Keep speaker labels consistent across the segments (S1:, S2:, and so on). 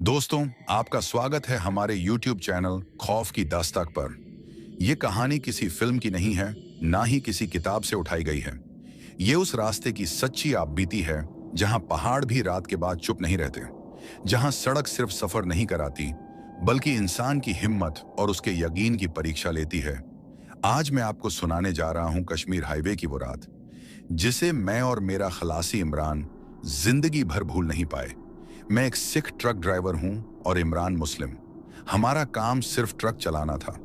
S1: दोस्तों, आपका स्वागत है हमारे YouTube चैनल खौफ की दास्तान पर। यह कहानी किसी फिल्म की नहीं है, ना ही किसी किताब से उठाई गई है। ये उस रास्ते की सच्ची आप बीती है, जहां पहाड़ भी रात के बाद चुप नहीं रहते, जहां सड़क सिर्फ सफर नहीं कराती, बल्कि इंसान की हिम्मत और उसके यकीन की परीक्षा लेती है। आज मैं आपको सुनाने जा रहा हूं कश्मीर हाईवे की वो रात, जिसे मैं और मेरा खलासी इमरान जिंदगी भर भूल नहीं पाए। मैं एक सिख ट्रक ड्राइवर हूं और इमरान मुस्लिम। हमारा काम सिर्फ ट्रक चलाना था,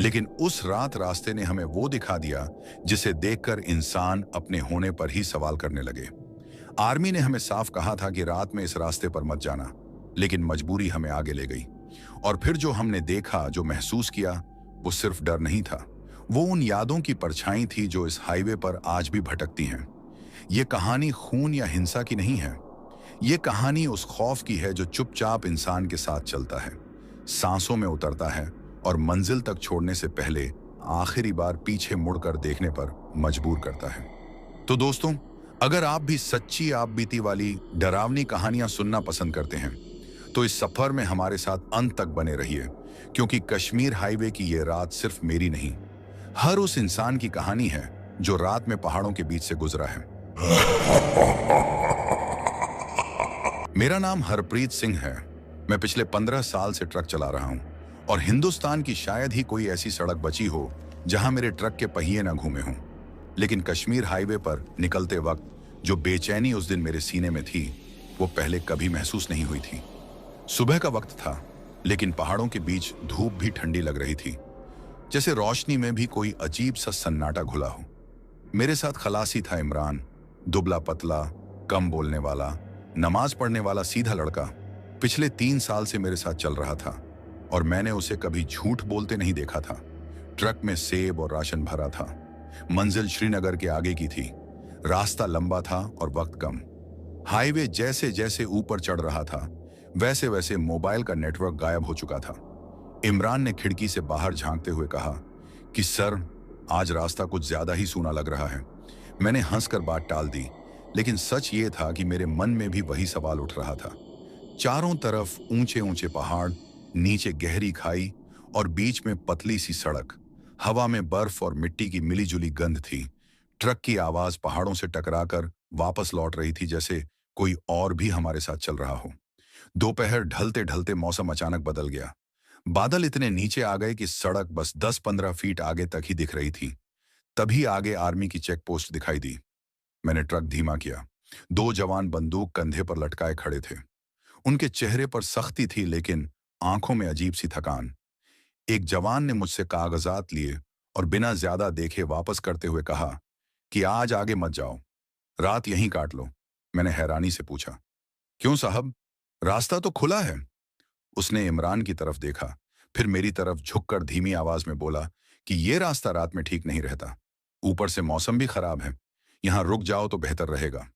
S1: लेकिन उस रात रास्ते ने हमें वो दिखा दिया जिसे देखकर इंसान अपने होने पर ही सवाल करने लगे। आर्मी ने हमें साफ कहा था कि रात में इस रास्ते पर मत जाना, लेकिन मजबूरी हमें आगे ले गई। और फिर जो हमने देखा, जो महसूस किया, वो सिर्फ डर नहीं था, वो उन यादों की परछाई थी जो इस हाईवे पर आज भी भटकती हैं। ये कहानी खून या हिंसा की नहीं है। ये कहानी उस खौफ की है जो चुपचाप इंसान के साथ चलता है, सांसों में उतरता है और मंजिल तक छोड़ने से पहले आखिरी बार पीछे मुड़कर देखने पर मजबूर करता है। तो दोस्तों, अगर आप भी सच्ची आप बीती वाली डरावनी कहानियां सुनना पसंद करते हैं, तो इस सफर में हमारे साथ अंत तक बने रहिए, क्योंकि कश्मीर हाईवे की ये रात सिर्फ मेरी नहीं, हर उस इंसान की कहानी है जो रात में पहाड़ों के बीच से गुजरा है। मेरा नाम हरप्रीत सिंह है। मैं पिछले 15 साल से ट्रक चला रहा हूं, और हिंदुस्तान की शायद ही कोई ऐसी सड़क बची हो जहां मेरे ट्रक के पहिए ना घूमे हों। लेकिन कश्मीर हाईवे पर निकलते वक्त जो बेचैनी उस दिन मेरे सीने में थी, वो पहले कभी महसूस नहीं हुई थी। सुबह का वक्त था, लेकिन पहाड़ों के बीच धूप भी ठंडी लग रही थी, जैसे रोशनी में भी कोई अजीब सा सन्नाटा घुला हो। मेरे साथ खलासी था इमरान, दुबला पतला, कम बोलने वाला, नमाज पढ़ने वाला सीधा लड़का। पिछले 3 साल से मेरे साथ चल रहा था, और मैंने उसे कभी झूठ बोलते नहीं देखा था। ट्रक में सेब और राशन भरा था। मंजिल श्रीनगर के आगे की थी। रास्ता लंबा था और वक्त कम। हाईवे जैसे जैसे ऊपर चढ़ रहा था, वैसे वैसे मोबाइल का नेटवर्क गायब हो चुका था। इमरान ने खिड़की से बाहर झांकते हुए कहा कि सर, आज रास्ता कुछ ज्यादा ही सूना लग रहा है। मैंने हंसकर बात टाल दी, लेकिन सच ये था कि मेरे मन में भी वही सवाल उठ रहा था। चारों तरफ ऊंचे ऊंचे पहाड़, नीचे गहरी खाई और बीच में पतली सी सड़क। हवा में बर्फ और मिट्टी की मिलीजुली गंध थी। ट्रक की आवाज पहाड़ों से टकराकर वापस लौट रही थी, जैसे कोई और भी हमारे साथ चल रहा हो। दोपहर ढलते ढलते मौसम अचानक बदल गया। बादल इतने नीचे आ गए कि सड़क बस 10-15 फीट आगे तक ही दिख रही थी। तभी आगे आर्मी की चेक पोस्ट दिखाई दी। मैंने ट्रक धीमा किया। 2 जवान बंदूक कंधे पर लटकाए खड़े थे। उनके चेहरे पर सख्ती थी, लेकिन आंखों में अजीब सी थकान। एक जवान ने मुझसे कागजात लिए और बिना ज्यादा देखे वापस करते हुए कहा कि आज आगे मत जाओ, रात यहीं काट लो। मैंने हैरानी से पूछा, क्यों साहब, रास्ता तो खुला है। उसने इमरान की तरफ देखा, फिर मेरी तरफ झुककर धीमी आवाज में बोला कि ये रास्ता रात में ठीक नहीं रहता। ऊपर से मौसम भी खराब है, यहां रुक जाओ तो बेहतर रहेगा।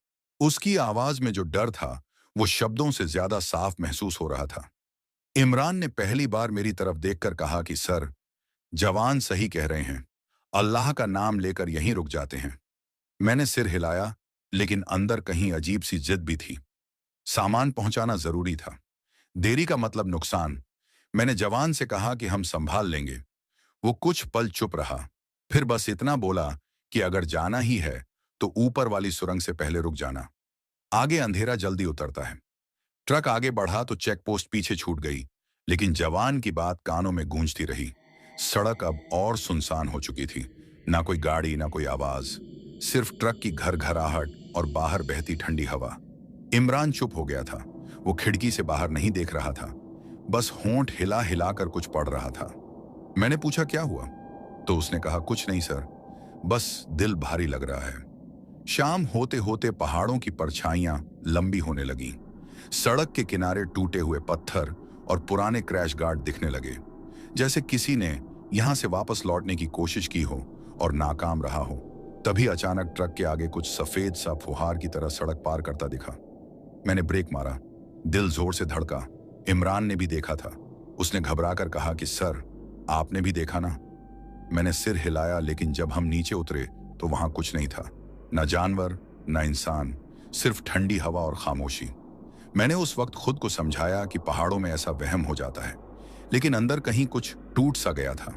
S1: उसकी आवाज में जो डर था, वो शब्दों से ज्यादा साफ महसूस हो रहा था। इमरान ने पहली बार मेरी तरफ देखकर कहा कि सर, जवान सही कह रहे हैं, अल्लाह का नाम लेकर यहीं रुक जाते हैं। मैंने सिर हिलाया, लेकिन अंदर कहीं अजीब सी जिद भी थी। सामान पहुंचाना जरूरी था। देरी का मतलब नुकसान। मैंने जवान से कहा कि हम संभाल लेंगे। वो कुछ पल चुप रहा, फिर बस इतना बोला कि अगर जाना ही है तो ऊपर वाली सुरंग से पहले रुक जाना, आगे अंधेरा जल्दी उतरता है। ट्रक आगे बढ़ा तो चेक पोस्ट पीछे छूट गई, लेकिन जवान की बात कानों में गूंजती रही। सड़क अब और सुनसान हो चुकी थी। ना कोई गाड़ी, ना कोई आवाज, सिर्फ ट्रक की घरघराहट और बाहर बहती ठंडी हवा। इमरान चुप हो गया था। वो खिड़की से बाहर नहीं देख रहा था, बस होंठ हिला हिलाकर कुछ पढ़ रहा था। मैंने पूछा क्या हुआ, तो उसने कहा कुछ नहीं सर, बस दिल भारी लग रहा है। शाम होते होते पहाड़ों की परछाइयां लंबी होने लगीं। सड़क के किनारे टूटे हुए पत्थर और पुराने क्रैश गार्ड दिखने लगे, जैसे किसी ने यहां से वापस लौटने की कोशिश की हो और नाकाम रहा हो। तभी अचानक ट्रक के आगे कुछ सफेद सा फुहार की तरह सड़क पार करता दिखा। मैंने ब्रेक मारा, दिल जोर से धड़का। इमरान ने भी देखा था। उसने घबराकर कहा कि सर, आपने भी देखा ना। मैंने सिर हिलाया, लेकिन जब हम नीचे उतरे तो वहां कुछ नहीं था। न जानवर, न इंसान, सिर्फ ठंडी हवा और खामोशी। मैंने उस वक्त खुद को समझाया कि पहाड़ों में ऐसा वहम हो जाता है, लेकिन अंदर कहीं कुछ टूट सा गया था।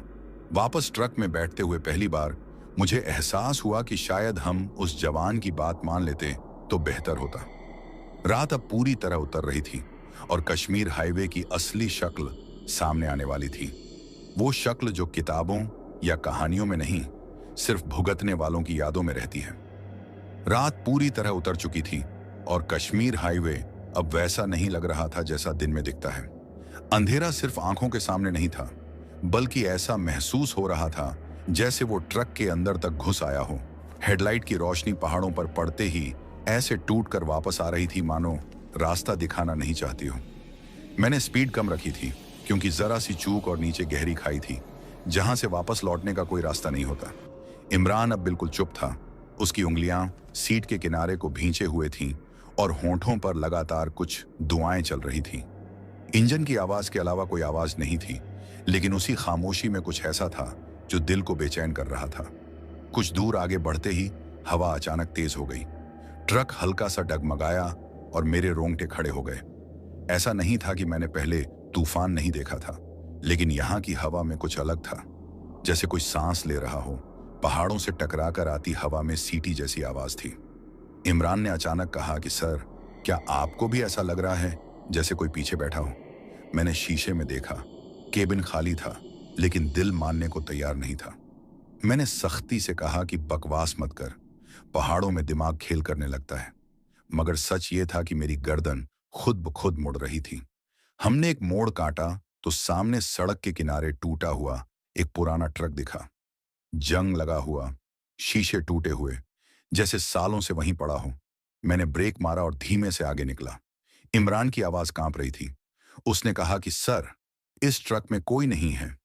S1: वापस ट्रक में बैठते हुए पहली बार मुझे एहसास हुआ कि शायद हम उस जवान की बात मान लेते तो बेहतर होता। रात अब पूरी तरह उतर रही थी और कश्मीर हाईवे की असली शक्ल सामने आने वाली थी। वो शक्ल जो किताबों या कहानियों में नहीं, सिर्फ भुगतने वालों की यादों में रहती है। रात पूरी तरह उतर चुकी थी और कश्मीर हाईवे अब वैसा नहीं लग रहा था जैसा दिन में दिखता है। अंधेरा सिर्फ आंखों के सामने नहीं था, बल्कि ऐसा महसूस हो रहा था जैसे वो ट्रक के अंदर तक घुस आया हो। हेडलाइट की रोशनी पहाड़ों पर पड़ते ही ऐसे टूट कर वापस आ रही थी मानो रास्ता दिखाना नहीं चाहती हो। मैंने स्पीड कम रखी थी क्योंकि जरा सी चूक और नीचे गहरी खाई थी जहां से वापस लौटने का कोई रास्ता नहीं होता। इमरान अब बिल्कुल चुप था। उसकी उंगलियां सीट के किनारे को भींचे हुए थीं और होंठों पर लगातार कुछ दुआएं चल रही थीं। इंजन की आवाज के अलावा कोई आवाज नहीं थी, लेकिन उसी खामोशी में कुछ ऐसा था जो दिल को बेचैन कर रहा था। कुछ दूर आगे बढ़ते ही हवा अचानक तेज हो गई। ट्रक हल्का सा डगमगाया और मेरे रोंगटे खड़े हो गए। ऐसा नहीं था कि मैंने पहले तूफान नहीं देखा था, लेकिन यहाँ की हवा में कुछ अलग था, जैसे कोई सांस ले रहा हो। पहाड़ों से टकराकर आती हवा में सीटी जैसी आवाज थी। इमरान ने अचानक कहा कि सर, क्या आपको भी ऐसा लग रहा है जैसे कोई पीछे बैठा हो? मैंने शीशे में देखा। केबिन खाली था, लेकिन दिल मानने को तैयार नहीं था। मैंने सख्ती से कहा कि बकवास मत कर, पहाड़ों में दिमाग खेल करने लगता है। मगर सच ये था कि मेरी गर्दन खुद ब खुद मुड़ रही थी। हमने एक मोड़ काटा तो सामने सड़क के किनारे टूटा हुआ एक पुराना ट्रक दिखा। जंग लगा हुआ, शीशे टूटे हुए, जैसे सालों से वहीं पड़ा हो। मैंने ब्रेक मारा और धीमे से आगे निकला। इमरान की आवाज कांप रही थी। उसने कहा कि सर, इस ट्रक में कोई नहीं है,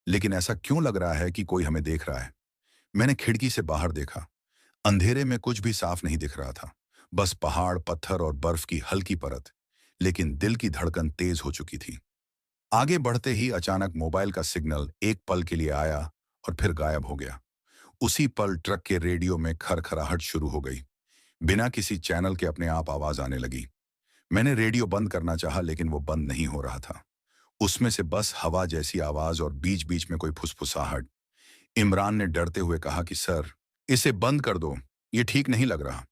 S1: लेकिन ऐसा क्यों लग रहा है कि कोई हमें देख रहा है? मैंने खिड़की से बाहर देखा। अंधेरे में कुछ भी साफ नहीं दिख रहा था, बस पहाड़, पत्थर और बर्फ की हल्की परत। लेकिन दिल की धड़कन तेज हो चुकी थी। आगे बढ़ते ही अचानक मोबाइल का सिग्नल एक पल के लिए आया और फिर गायब हो गया। उसी पल ट्रक के रेडियो में खरखराहट शुरू हो गई। बिना किसी चैनल के अपने आप आवाज आने लगी। मैंने रेडियो बंद करना चाहा, लेकिन वो बंद नहीं हो रहा था। उसमें से बस हवा जैसी आवाज और बीच बीच में कोई फुसफुसाहट। इमरान ने डरते हुए कहा कि सर, इसे बंद कर दो, ये ठीक नहीं लग रहा।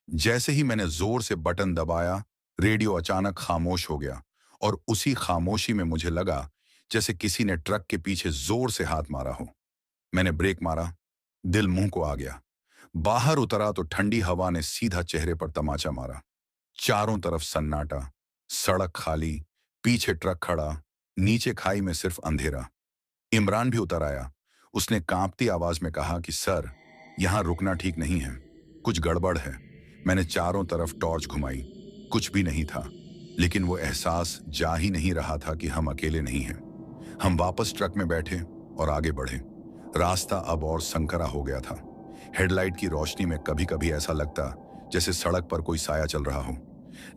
S1: जैसे ही मैंने जोर से बटन दबाया, रेडियो अचानक खामोश हो गया और उसी खामोशी में मुझे लगा जैसे किसी ने ट्रक के पीछे जोर से हाथ मारा हो। मैंने ब्रेक मारा, दिल मुंह को आ गया। बाहर उतरा तो ठंडी हवा ने सीधा चेहरे पर तमाचा मारा। चारों तरफ सन्नाटा, सड़क खाली, पीछे ट्रक खड़ा, नीचे खाई में सिर्फ अंधेरा। इमरान भी उतर आया। उसने कांपती आवाज में कहा कि सर, यहां रुकना ठीक नहीं है, कुछ गड़बड़ है। मैंने चारों तरफ टॉर्च घुमाई, कुछ भी नहीं था, लेकिन वो एहसास जा ही नहीं रहा था कि हम अकेले नहीं हैं। हम वापस ट्रक में बैठे और आगे बढ़े। रास्ता अब और संकरा हो गया था। हेडलाइट की रोशनी में कभी कभी ऐसा लगता जैसे सड़क पर कोई साया चल रहा हो,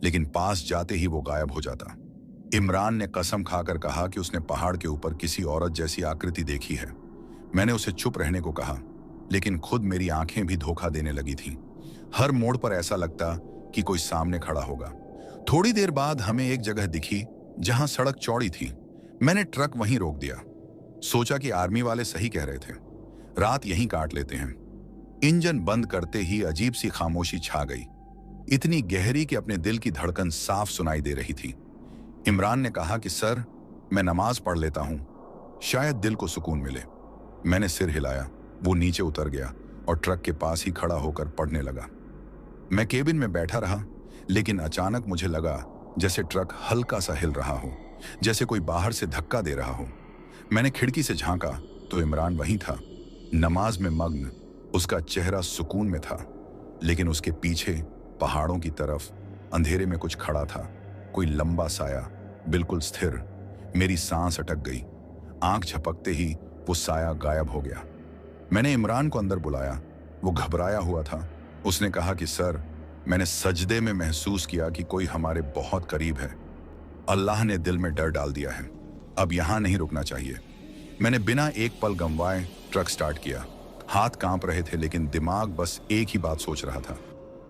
S1: लेकिन पास जाते ही वो गायब हो जाता। इमरान ने कसम खाकर कहा कि उसने पहाड़ के ऊपर किसी औरत जैसी आकृति देखी है। मैंने उसे चुप रहने को कहा, लेकिन खुद मेरी आंखें भी धोखा देने लगी थीं। हर मोड़ पर ऐसा लगता कि कोई सामने खड़ा होगा। थोड़ी देर बाद हमें एक जगह दिखी जहां सड़क चौड़ी थी। मैंने ट्रक वहीं रोक दिया। सोचा कि आर्मी वाले सही कह रहे थे, रात यहीं काट लेते हैं। इंजन बंद करते ही अजीब सी खामोशी छा गई, इतनी गहरी कि अपने दिल की धड़कन साफ सुनाई दे रही थी। इमरान ने कहा कि सर, मैं नमाज पढ़ लेता हूं, शायद दिल को सुकून मिले। मैंने सिर हिलाया। वो नीचे उतर गया और ट्रक के पास ही खड़ा होकर पढ़ने लगा। मैं केबिन में बैठा रहा, लेकिन अचानक मुझे लगा जैसे ट्रक हल्का सा हिल रहा हो, जैसे कोई बाहर से धक्का दे रहा हो। मैंने खिड़की से झांका तो इमरान वहीं था, नमाज में मग्न। उसका चेहरा सुकून में था, लेकिन उसके पीछे पहाड़ों की तरफ अंधेरे में कुछ खड़ा था, कोई लंबा साया, बिल्कुल स्थिर। मेरी सांस अटक गई। आंख झपकते ही वो साया गायब हो गया। मैंने इमरान को अंदर बुलाया। वो घबराया हुआ था। उसने कहा कि सर, मैंने सजदे में महसूस किया कि कोई हमारे बहुत करीब है। अल्लाह ने दिल में डर डाल दिया है। अब यहां नहीं रुकना चाहिए। मैंने बिना एक पल गंवाए ट्रक स्टार्ट किया। हाथ कांप रहे थे, लेकिन दिमाग बस एक ही बात सोच रहा था,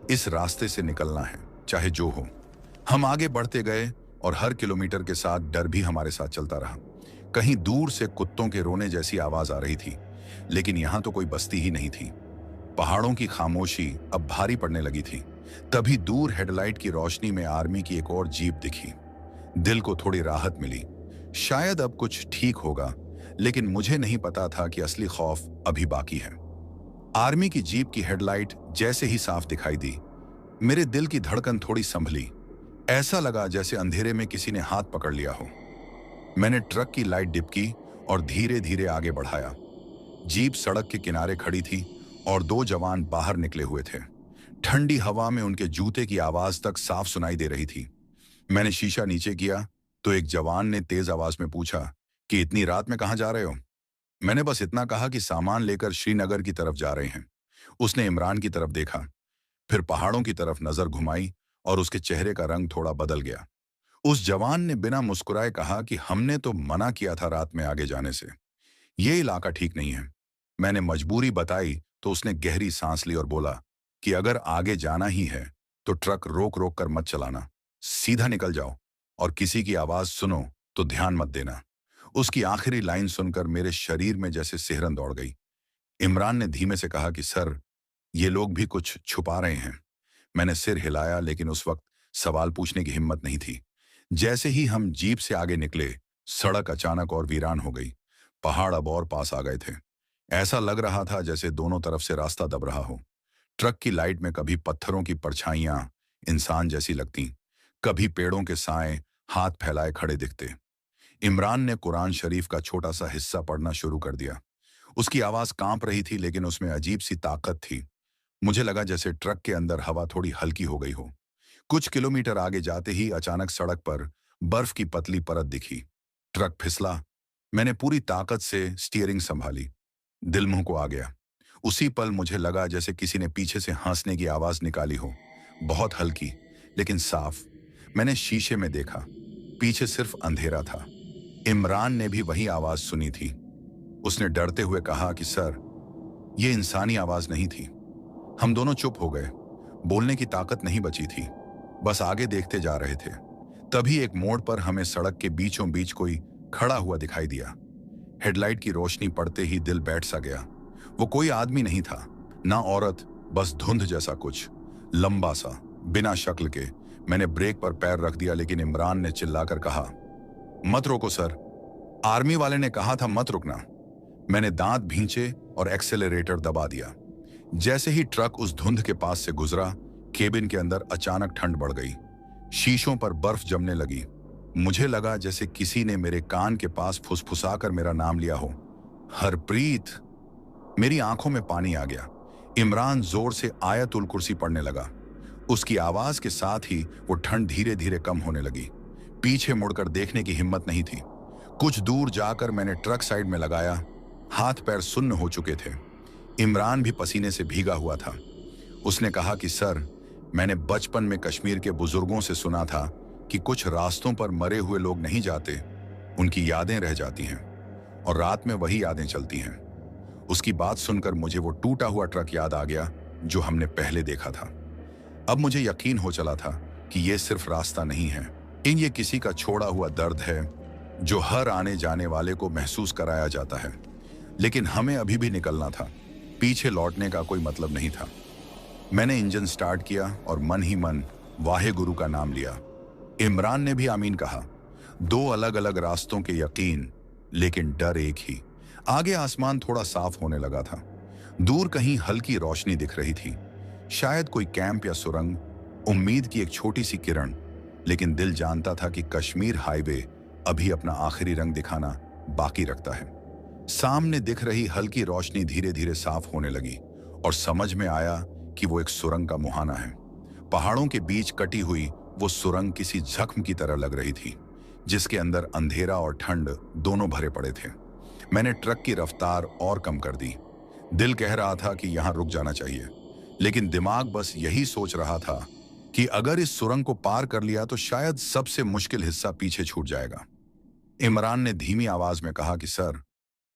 S1: इस रास्ते से निकलना है, चाहे जो हो। हम आगे बढ़ते गए और हर किलोमीटर के साथ डर भी हमारे साथ चलता रहा। कहीं दूर से कुत्तों के रोने जैसी आवाज आ रही थी, लेकिन यहां तो कोई बस्ती ही नहीं थी। पहाड़ों की खामोशी अब भारी पड़ने लगी थी। तभी दूर हेडलाइट की रोशनी में आर्मी की एक और जीप दिखी। दिल को थोड़ी राहत मिली। शायद अब कुछ ठीक होगा, लेकिन मुझे नहीं पता था कि असली खौफ अभी बाकी है। आर्मी की जीप की हेडलाइट जैसे ही साफ दिखाई दी, मेरे दिल की धड़कन थोड़ी संभली। ऐसा लगा जैसे अंधेरे में किसी ने हाथ पकड़ लिया हो। मैंने ट्रक की लाइट डिप की और धीरे धीरे आगे बढ़ाया। जीप सड़क के किनारे खड़ी थी और दो जवान बाहर निकले हुए थे। ठंडी हवा में उनके जूते की आवाज तक साफ सुनाई दे रही थी। मैंने शीशा नीचे किया तो एक जवान ने तेज आवाज में पूछा कि इतनी रात में कहाँ जा रहे हो। मैंने बस इतना कहा कि सामान लेकर श्रीनगर की तरफ जा रहे हैं। उसने इमरान की तरफ देखा, फिर पहाड़ों की तरफ नजर घुमाई और उसके चेहरे का रंग थोड़ा बदल गया। उस जवान ने बिना मुस्कुराए कहा कि हमने तो मना किया था रात में आगे जाने से। ये इलाका ठीक नहीं है। मैंने मजबूरी बताई तो उसने गहरी सांस ली और बोला कि अगर आगे जाना ही है तो ट्रक रोक रोक कर मत चलाना, सीधा निकल जाओ और किसी की आवाज सुनो तो ध्यान मत देना। उसकी आखिरी लाइन सुनकर मेरे शरीर में जैसे सिहरन दौड़ गई। इमरान ने धीमे से कहा कि सर, ये लोग भी कुछ छुपा रहे हैं। मैंने सिर हिलाया, लेकिन उस वक्त सवाल पूछने की हिम्मत नहीं थी। जैसे ही हम जीप से आगे निकले, सड़क अचानक और वीरान हो गई। पहाड़ अब और पास आ गए थे। ऐसा लग रहा था जैसे दोनों तरफ से रास्ता दब रहा हो। ट्रक की लाइट में कभी पत्थरों की परछाइयां इंसान जैसी लगती, कभी पेड़ों के साए हाथ फैलाए खड़े दिखते। इमरान ने कुरान शरीफ का छोटा सा हिस्सा पढ़ना शुरू कर दिया। उसकी आवाज कांप रही थी, लेकिन उसमें अजीब सी ताकत थी। मुझे लगा जैसे ट्रक के अंदर हवा थोड़ी हल्की हो गई हो। कुछ किलोमीटर आगे जाते ही अचानक सड़क पर बर्फ की पतली परत दिखी। ट्रक फिसला। मैंने पूरी ताकत से स्टीयरिंग संभाली। दिल मुंह को आ गया। उसी पल मुझे लगा जैसे किसी ने पीछे से हंसने की आवाज निकाली हो, बहुत हल्की लेकिन साफ। मैंने शीशे में देखा, पीछे सिर्फ अंधेरा था। इमरान ने भी वही आवाज सुनी थी। उसने डरते हुए कहा कि सर, ये इंसानी आवाज नहीं थी। हम दोनों चुप हो गए। बोलने की ताकत नहीं बची थी, बस आगे देखते जा रहे थे। तभी एक मोड़ पर हमें सड़क के बीचों बीच कोई खड़ा हुआ दिखाई दिया। हेडलाइट की रोशनी पड़ते ही दिल बैठ सा गया। वो कोई आदमी नहीं था, ना औरत, बस धुंध जैसा कुछ, लंबा सा, बिना शक्ल के। मैंने ब्रेक पर पैर रख दिया, लेकिन इमरान ने चिल्लाकर कहा, मत रोको सर, आर्मी वाले ने कहा था मत रुकना। मैंने दांत भींचे और एक्सेलरेटर दबा दिया। जैसे ही ट्रक उस धुंध के पास से गुजरा, केबिन के अंदर अचानक ठंड बढ़ गई। शीशों पर बर्फ जमने लगी। मुझे लगा जैसे किसी ने मेरे कान के पास फुसफुसाकर मेरा नाम लिया हो, हरप्रीत। मेरी आंखों में पानी आ गया। इमरान जोर से आयतुल कुर्सी पढ़ने लगा। उसकी आवाज के साथ ही वो ठंड धीरे धीरे कम होने लगी। पीछे मुड़कर देखने की हिम्मत नहीं थी। कुछ दूर जाकर मैंने ट्रक साइड में लगाया। हाथ पैर सुन्न हो चुके थे। इमरान भी पसीने से भीगा हुआ था। उसने कहा कि सर, मैंने बचपन में कश्मीर के बुजुर्गों से सुना था कि कुछ रास्तों पर मरे हुए लोग नहीं जाते, उनकी यादें रह जाती हैं और रात में वही यादें चलती हैं। उसकी बात सुनकर मुझे वो टूटा हुआ ट्रक याद आ गया जो हमने पहले देखा था। अब मुझे यकीन हो चला था कि ये सिर्फ रास्ता नहीं है, ये किसी का छोड़ा हुआ दर्द है जो हर आने जाने वाले को महसूस कराया जाता है। लेकिन हमें अभी भी निकलना था। पीछे लौटने का कोई मतलब नहीं था। मैंने इंजन स्टार्ट किया और मन ही मन वाहे गुरु का नाम लिया। इमरान ने भी आमीन कहा। दो अलग अलग रास्तों के यकीन, लेकिन डर एक ही। आगे आसमान थोड़ा साफ होने लगा था। दूर कहीं हल्की रोशनी दिख रही थी, शायद कोई कैंप या सुरंग। उम्मीद की एक छोटी सी किरण। लेकिन दिल जानता था कि कश्मीर हाईवे अभी अपना आखिरी रंग दिखाना बाकी रखता है। सामने दिख रही हल्की रोशनी धीरे धीरे साफ होने लगी और समझ में आया कि वो एक सुरंग का मुहाना है। पहाड़ों के बीच कटी हुई वो सुरंग किसी जख्म की तरह लग रही थी, जिसके अंदर अंधेरा और ठंड दोनों भरे पड़े थे। मैंने ट्रक की रफ्तार और कम कर दी। दिल कह रहा था कि यहां रुक जाना चाहिए, लेकिन दिमाग बस यही सोच रहा था कि अगर इस सुरंग को पार कर लिया तो शायद सबसे मुश्किल हिस्सा पीछे छूट जाएगा। इमरान ने धीमी आवाज में कहा कि सर,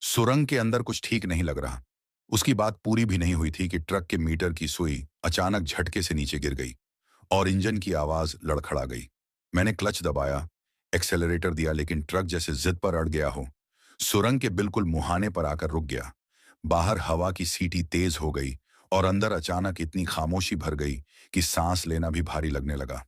S1: सुरंग के अंदर कुछ ठीक नहीं लग रहा। उसकी बात पूरी भी नहीं हुई थी कि ट्रक के मीटर की सुई अचानक झटके से नीचे गिर गई और इंजन की आवाज लड़खड़ा गई। मैंने क्लच दबाया, एक्सेलरेटर दिया, लेकिन ट्रक जैसे जिद पर अड़ गया हो। सुरंग के बिल्कुल मुहाने पर आकर रुक गया। बाहर हवा की सीटी तेज हो गई और अंदर अचानक इतनी खामोशी भर गई कि सांस लेना भी भारी लगने लगा।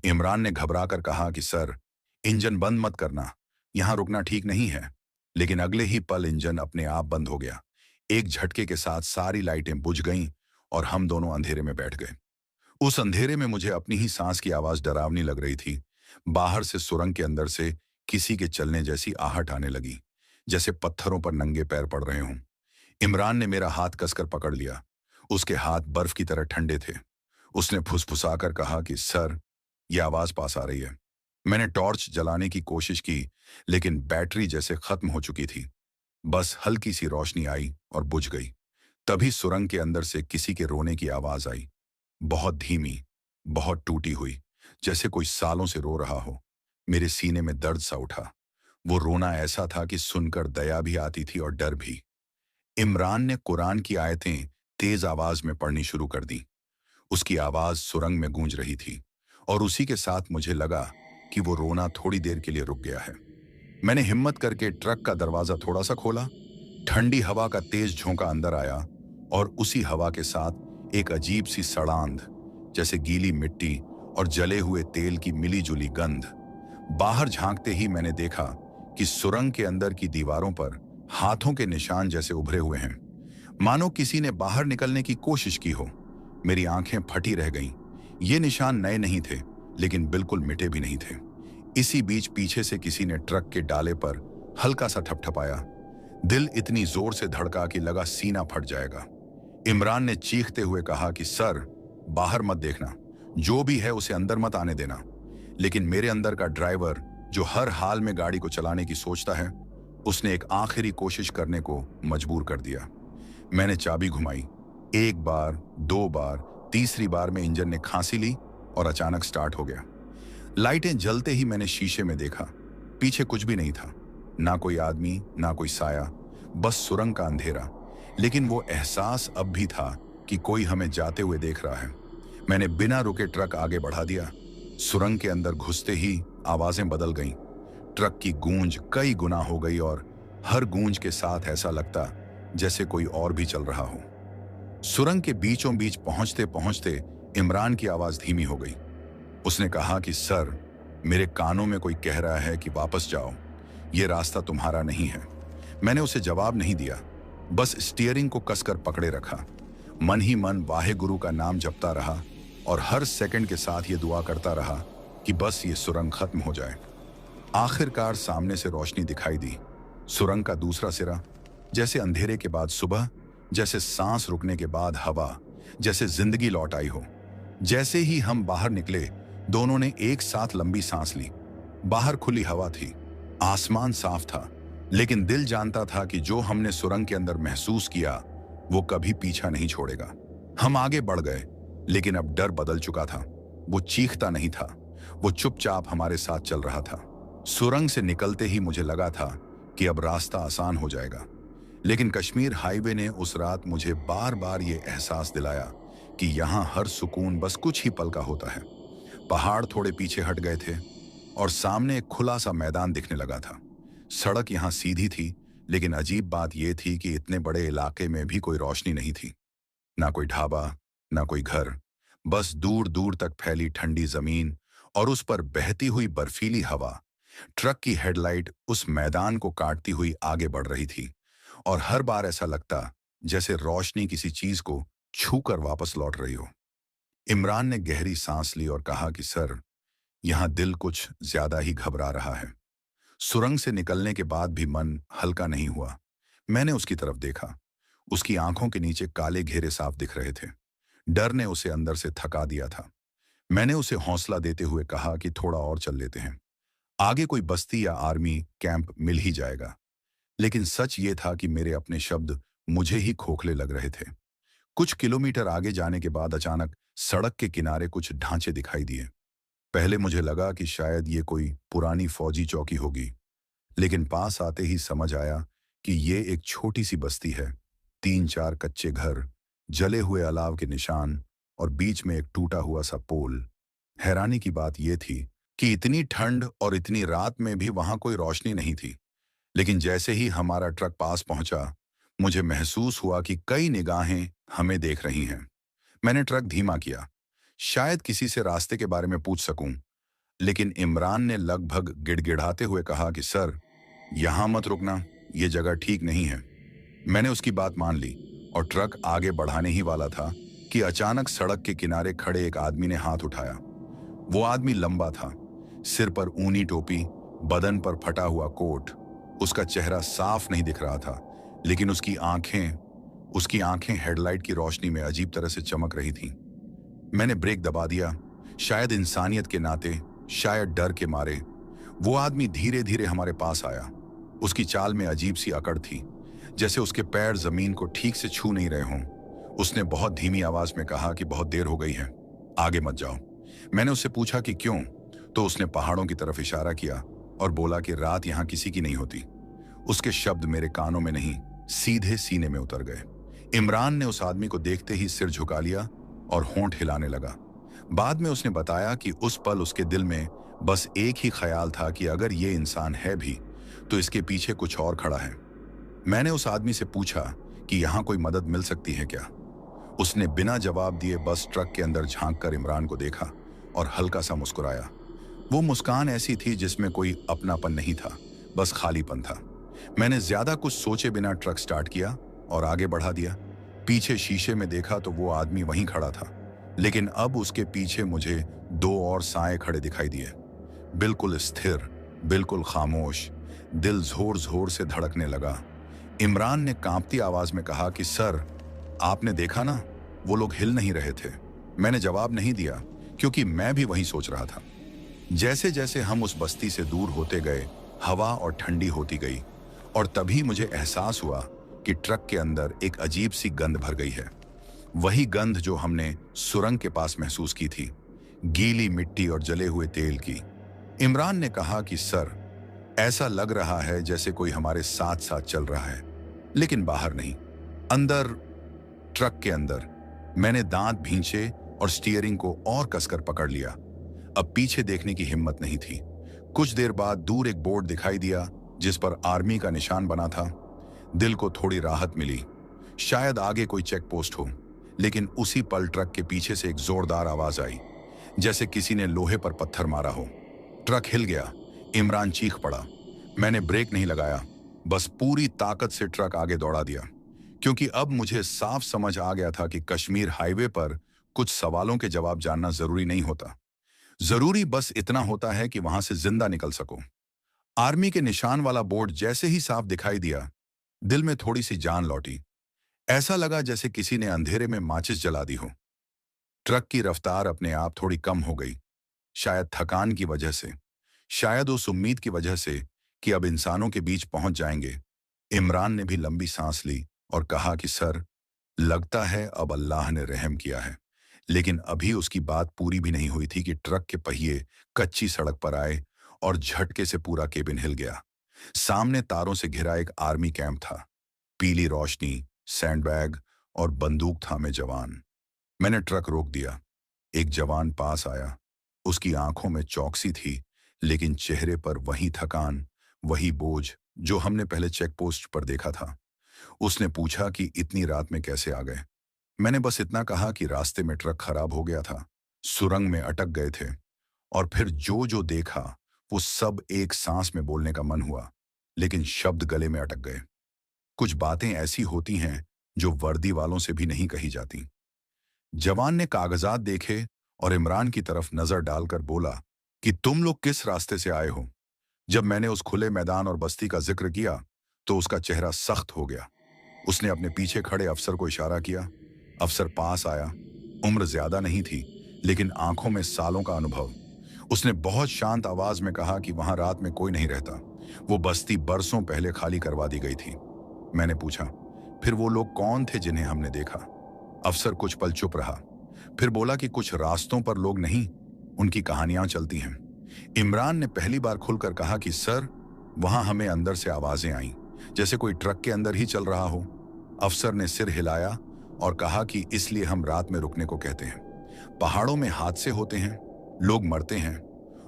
S1: इमरान ने घबराकर कहा कि सर, इंजन बंद मत करना, यहां रुकना ठीक नहीं है। लेकिन अगले ही पल इंजन अपने आप बंद हो गया। एक झटके के साथ सारी लाइटें बुझ गईं और हम दोनों अंधेरे में बैठ गए। उस अंधेरे में मुझे अपनी ही सांस की आवाज डरावनी लग रही थी। बाहर से सुरंग के अंदर से किसी के चलने जैसी आहट आने लगी, जैसे पत्थरों पर नंगे पैर पड़ रहे हों। इमरान ने मेरा हाथ कसकर पकड़ लिया। उसके हाथ बर्फ की तरह ठंडे थे। उसने फुसफुसाकर कहा कि सर, यह आवाज पास आ रही है। मैंने टॉर्च जलाने की कोशिश की, लेकिन बैटरी जैसे खत्म हो चुकी थी। बस हल्की सी रोशनी आई और बुझ गई। तभी सुरंग के अंदर से किसी के रोने की आवाज आई, बहुत धीमी, बहुत टूटी हुई, जैसे कोई सालों से रो रहा हो। मेरे सीने में दर्द सा उठा। वो रोना ऐसा था कि सुनकर दया भी आती थी और डर भी। इमरान ने कुरान की आयतें तेज आवाज में पढ़नी शुरू कर दी। उसकी आवाज सुरंग में गूंज रही थी और उसी के साथ मुझे लगा कि वो रोना थोड़ी देर के लिए रुक गया है। मैंने हिम्मत करके ट्रक का दरवाजा थोड़ा सा खोला। ठंडी हवा का तेज झोंका अंदर आया और उसी हवा के साथ एक अजीब सी सड़ांध, जैसे गीली मिट्टी और जले हुए तेल की मिली जुली गंध। बाहर झांकते ही मैंने देखा कि सुरंग के अंदर की दीवारों पर हाथों के निशान जैसे उभरे हुए हैं, मानो किसी ने बाहर निकलने की कोशिश की हो। मेरी आंखें फटी रह गईं। ये निशान नए नहीं थे, लेकिन बिल्कुल मिटे भी नहीं थे। इसी बीच पीछे से किसी ने ट्रक के डाले पर हल्का सा ठपठपाया। दिल इतनी जोर से धड़का कि लगा सीना फट जाएगा। इमरान ने चीखते हुए कहा कि सर, बाहर मत देखना, जो भी है उसे अंदर मत आने देना। लेकिन मेरे अंदर का ड्राइवर, जो हर हाल में गाड़ी को चलाने की सोचता है, उसने एक आखिरी कोशिश करने को मजबूर कर दिया। मैंने चाबी घुमाई। एक बार, दो बार, तीसरी बार में इंजन ने खांसी ली और अचानक स्टार्ट हो गया। लाइटें जलते ही मैंने शीशे में देखा। पीछे कुछ भी नहीं था, ना कोई आदमी, ना कोई साया, बस सुरंग का अंधेरा। लेकिन वो एहसास अब भी था कि कोई हमें जाते हुए देख रहा है। मैंने बिना रुके ट्रक आगे बढ़ा दिया। सुरंग के अंदर घुसते ही आवाजें बदल गईं। ट्रक की गूंज कई गुना हो गई और हर गूंज के साथ ऐसा लगता जैसे कोई और भी चल रहा हो। सुरंग के बीचों बीच पहुंचते पहुंचते इमरान की आवाज धीमी हो गई। उसने कहा कि सर, मेरे कानों में कोई कह रहा है कि वापस जाओ, ये रास्ता तुम्हारा नहीं है। मैंने उसे जवाब नहीं दिया, बस स्टीयरिंग को कसकर पकड़े रखा। मन ही मन वाहे गुरु का नाम जपता रहा और हर सेकंड के साथ ये दुआ करता रहा कि बस ये सुरंग खत्म हो जाए। आखिरकार सामने से रोशनी दिखाई दी। सुरंग का दूसरा सिरा, जैसे अंधेरे के बाद सुबह, जैसे सांस रुकने के बाद हवा, जैसे जिंदगी लौट आई हो। जैसे ही हम बाहर निकले, दोनों ने एक साथ लंबी सांस ली। बाहर खुली हवा थी, आसमान साफ था, लेकिन दिल जानता था कि जो हमने सुरंग के अंदर महसूस किया, वो कभी पीछा नहीं छोड़ेगा। हम आगे बढ़ गए, लेकिन अब डर बदल चुका था। वो चीखता नहीं था, वो चुपचाप हमारे साथ चल रहा था। सुरंग से निकलते ही मुझे लगा था कि अब रास्ता आसान हो जाएगा, लेकिन कश्मीर हाईवे ने उस रात मुझे बार बार ये एहसास दिलाया कि यहाँ हर सुकून बस कुछ ही पल का होता है। पहाड़ थोड़े पीछे हट गए थे और सामने एक खुला सा मैदान दिखने लगा था। सड़क यहाँ सीधी थी, लेकिन अजीब बात यह थी कि इतने बड़े इलाके में भी कोई रोशनी नहीं थी। ना कोई ढाबा, ना कोई घर, बस दूर दूर तक फैली ठंडी जमीन और उस पर बहती हुई बर्फीली हवा। ट्रक की हेडलाइट उस मैदान को काटती हुई आगे बढ़ रही थी और हर बार ऐसा लगता जैसे रोशनी किसी चीज को छूकर वापस लौट रही हो। इमरान ने गहरी सांस ली और कहा कि सर, यहां दिल कुछ ज्यादा ही घबरा रहा है। सुरंग से निकलने के बाद भी मन हल्का नहीं हुआ। मैंने उसकी तरफ देखा। उसकी आंखों के नीचे काले घेरे साफ दिख रहे थे। डर ने उसे अंदर से थका दिया था। मैंने उसे हौसला देते हुए कहा कि थोड़ा और चल लेते हैं, आगे कोई बस्ती या आर्मी कैंप मिल ही जाएगा। लेकिन सच ये था कि मेरे अपने शब्द मुझे ही खोखले लग रहे थे। कुछ किलोमीटर आगे जाने के बाद अचानक सड़क के किनारे कुछ ढांचे दिखाई दिए। पहले मुझे लगा कि शायद ये कोई पुरानी फौजी चौकी होगी, लेकिन पास आते ही समझ आया कि ये एक छोटी सी बस्ती है। तीन चार कच्चे घर, जले हुए अलाव के निशान और बीच में एक टूटा हुआ सा पोल। हैरानी की बात यह थी कि इतनी ठंड और इतनी रात में भी वहां कोई रोशनी नहीं थी। लेकिन जैसे ही हमारा ट्रक पास पहुंचा, मुझे महसूस हुआ कि कई निगाहें हमें देख रही हैं। मैंने ट्रक धीमा किया, शायद किसी से रास्ते के बारे में पूछ सकूं, लेकिन इमरान ने लगभग गिड़गिड़ाते हुए कहा कि सर, यहां मत रुकना, यह जगह ठीक नहीं है। मैंने उसकी बात मान ली और ट्रक आगे बढ़ाने ही वाला था कि अचानक सड़क के किनारे खड़े एक आदमी ने हाथ उठाया। वो आदमी लंबा था, सिर पर ऊनी टोपी, बदन पर फटा हुआ कोट। उसका चेहरा साफ नहीं दिख रहा था, लेकिन उसकी आंखें हेडलाइट की रोशनी में अजीब तरह से चमक रही थीं। मैंने ब्रेक दबा दिया, शायद इंसानियत के नाते, शायद डर के मारे। वो आदमी धीरे धीरे हमारे पास आया। उसकी चाल में अजीब सी अकड़ थी, जैसे उसके पैर जमीन को ठीक से छू नहीं रहे हों। उसने बहुत धीमी आवाज में कहा कि बहुत देर हो गई है, आगे मत जाओ। मैंने उससे पूछा कि क्यों, तो उसने पहाड़ों की तरफ इशारा किया और बोला कि रात यहां किसी की नहीं होती। उसके शब्द मेरे कानों में नहीं, सीधे सीने में उतर गए। इमरान ने उस आदमी को देखते ही सिर झुका लिया और होंठ हिलाने लगा। बाद में उसने बताया कि उस पल उसके दिल में बस एक ही ख्याल था कि अगर ये इंसान है भी, तो इसके पीछे कुछ और खड़ा है। मैंने उस आदमी से पूछा कि यहाँ कोई मदद मिल सकती है क्या। उसने बिना जवाब दिए बस ट्रक के अंदर झांक कर इमरान को देखा और हल्का सा मुस्कुराया। वो मुस्कान ऐसी थी जिसमें कोई अपनापन नहीं था, बस खालीपन था। मैंने ज्यादा कुछ सोचे बिना ट्रक स्टार्ट किया और आगे बढ़ा दिया। पीछे शीशे में देखा तो वो आदमी वहीं खड़ा था, लेकिन अब उसके पीछे मुझे दो और साए खड़े दिखाई दिए, बिल्कुल स्थिर, बिल्कुल खामोश। दिल जोर जोर से धड़कने लगा। इमरान ने कांपती आवाज में कहा कि सर, आपने देखा ना, वो लोग हिल नहीं रहे थे। मैंने जवाब नहीं दिया, क्योंकि मैं भी वही सोच रहा था। जैसे जैसे हम उस बस्ती से दूर होते गए, हवा और ठंडी होती गई, और तभी मुझे एहसास हुआ कि ट्रक के अंदर एक अजीब सी गंध भर गई है। वही गंध जो हमने सुरंग के पास महसूस की थी, गीली मिट्टी और जले हुए तेल की। इमरान ने कहा कि सर, ऐसा लग रहा है जैसे कोई हमारे साथ साथ चल रहा है, लेकिन बाहर नहीं, अंदर, ट्रक के अंदर। मैंने दांत भींचे और स्टीयरिंग को और कसकर पकड़ लिया। अब पीछे देखने की हिम्मत नहीं थी। कुछ देर बाद दूर एक बोर्ड दिखाई दिया जिस पर आर्मी का निशान बना था। दिल को थोड़ी राहत मिली, शायद आगे कोई चेक पोस्ट हो। लेकिन उसी पल ट्रक के पीछे से एक जोरदार आवाज आई, जैसे किसी ने लोहे पर पत्थर मारा हो। ट्रक हिल गया, इमरान चीख पड़ा। मैंने ब्रेक नहीं लगाया, बस पूरी ताकत से ट्रक आगे दौड़ा दिया, क्योंकि अब मुझे साफ समझ आ गया था कि कश्मीर हाईवे पर कुछ सवालों के जवाब जानना जरूरी नहीं होता। जरूरी बस इतना होता है कि वहां से जिंदा निकल सको। आर्मी के निशान वाला बोर्ड जैसे ही साफ दिखाई दिया, दिल में थोड़ी सी जान लौटी। ऐसा लगा जैसे किसी ने अंधेरे में माचिस जला दी हो। ट्रक की रफ्तार अपने आप थोड़ी कम हो गई, शायद थकान की वजह से, शायद उस उम्मीद की वजह से कि अब इंसानों के बीच पहुंच जाएंगे। इमरान ने भी लंबी सांस ली और कहा कि सर, लगता है अब अल्लाह ने रहम किया है। लेकिन अभी उसकी बात पूरी भी नहीं हुई थी कि ट्रक के पहिए कच्ची सड़क पर आए और झटके से पूरा केबिन हिल गया। सामने तारों से घिरा एक आर्मी कैंप था, पीली रोशनी, सैंडबैग और बंदूक थामे जवान। मैंने ट्रक रोक दिया। एक जवान पास आया। उसकी आंखों में चौकसी थी, लेकिन चेहरे पर वही थकान, वही बोझ जो हमने पहले चेक पोस्ट पर देखा था। उसने पूछा कि इतनी रात में कैसे आ गए। मैंने बस इतना कहा कि रास्ते में ट्रक खराब हो गया था, सुरंग में अटक गए थे। और फिर जो जो देखा वो सब एक सांस में बोलने का मन हुआ, लेकिन शब्द गले में अटक गए। कुछ बातें ऐसी होती हैं जो वर्दी वालों से भी नहीं कही जाती। जवान ने कागजात देखे और इमरान की तरफ नजर डालकर बोला कि तुम लोग किस रास्ते से आए हो। जब मैंने उस खुले मैदान और बस्ती का जिक्र किया तो उसका चेहरा सख्त हो गया। उसने अपने पीछे खड़े अफसर को इशारा किया। अफसर पास आया। उम्र ज्यादा नहीं थी, लेकिन आंखों में सालों का अनुभव। उसने बहुत शांत आवाज में कहा कि वहां रात में कोई नहीं रहता, वो बस्ती बरसों पहले खाली करवा दी गई थी। मैंने पूछा, फिर वो लोग कौन थे जिन्हें हमने देखा? अफसर कुछ पल चुप रहा, फिर बोला कि कुछ रास्तों पर लोग नहीं, उनकी कहानियां चलती हैं। इमरान ने पहली बार खुलकर कहा कि सर, वहां हमें अंदर से आवाजें आईं, जैसे कोई ट्रक के अंदर ही चल रहा हो। अफसर ने सिर हिलाया और कहा कि इसलिए हम रात में रुकने को कहते हैं। पहाड़ों में हादसे होते हैं, लोग मरते हैं,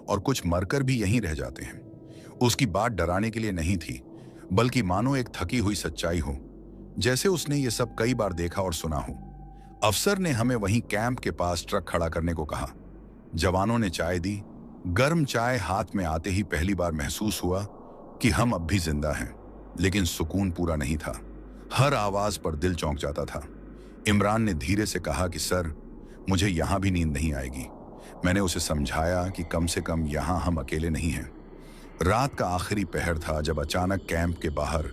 S1: और कुछ मरकर भी यहीं रह जाते हैं। उसकी बात डराने के लिए नहीं थी, बल्कि मानो एक थकी हुई सच्चाई हो, जैसे उसने ये सब कई बार देखा और सुना हो। अफसर ने हमें वहीं कैंप के पास ट्रक खड़ा करने को कहा। जवानों ने चाय दी। गर्म चाय हाथ में आते ही पहली बार महसूस हुआ कि हम अब भी जिंदा हैं, लेकिन सुकून पूरा नहीं था। हर आवाज पर दिल चौंक जाता था। इमरान ने धीरे से कहा कि सर, मुझे यहां भी नींद नहीं आएगी। मैंने उसे समझाया कि कम से कम यहां हम अकेले नहीं हैं। रात का आखिरी पहर था जब अचानक कैंप के बाहर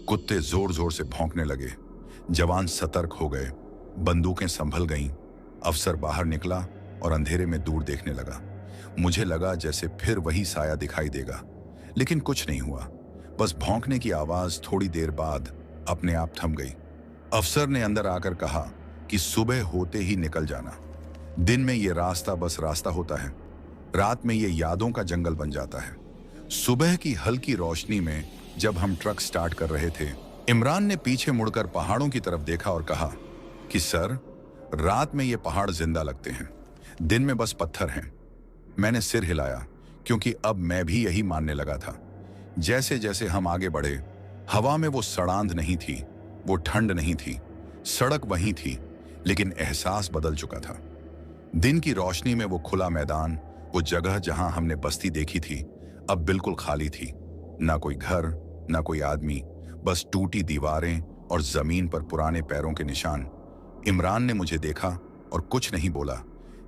S1: कुत्ते जोर जोर से भौंकने लगे। जवान सतर्क हो गए, बंदूकें संभल गईं। अफसर बाहर निकला और अंधेरे में दूर देखने लगा। मुझे लगा जैसे फिर वही साया दिखाई देगा, लेकिन कुछ नहीं हुआ। बस भौंकने की आवाज थोड़ी देर बाद अपने आप थम गई। अफसर ने अंदर आकर कहा कि सुबह होते ही निकल जाना। दिन में ये रास्ता बस रास्ता होता है, रात में ये यादों का जंगल बन जाता है। सुबह की हल्की रोशनी में जब हम ट्रक स्टार्ट कर रहे थे, इमरान ने पीछे मुड़कर पहाड़ों की तरफ देखा और कहा कि सर, रात में ये पहाड़ जिंदा लगते हैं, दिन में बस पत्थर हैं। मैंने सिर हिलाया, क्योंकि अब मैं भी यही मानने लगा था। जैसे जैसे हम आगे बढ़े, हवा में वो सड़ांध नहीं थी, वो ठंड नहीं थी। सड़क वहीं थी, लेकिन एहसास बदल चुका था। दिन की रोशनी में वो खुला मैदान, वो जगह जहां हमने बस्ती देखी थी, अब बिल्कुल खाली थी। ना कोई घर, ना कोई आदमी, बस टूटी दीवारें और जमीन पर पुराने पैरों के निशान। इमरान ने मुझे देखा और कुछ नहीं बोला,